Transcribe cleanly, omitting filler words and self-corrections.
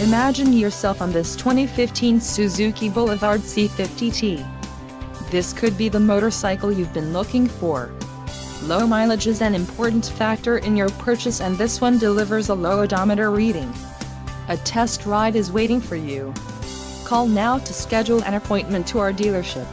Imagine yourself on this 2015 Suzuki Boulevard C50T. This could be the motorcycle you've been looking for. Low mileage is an important factor in your purchase, and this one delivers a low odometer reading. A test ride is waiting for you. Call now to schedule an appointment to our dealership.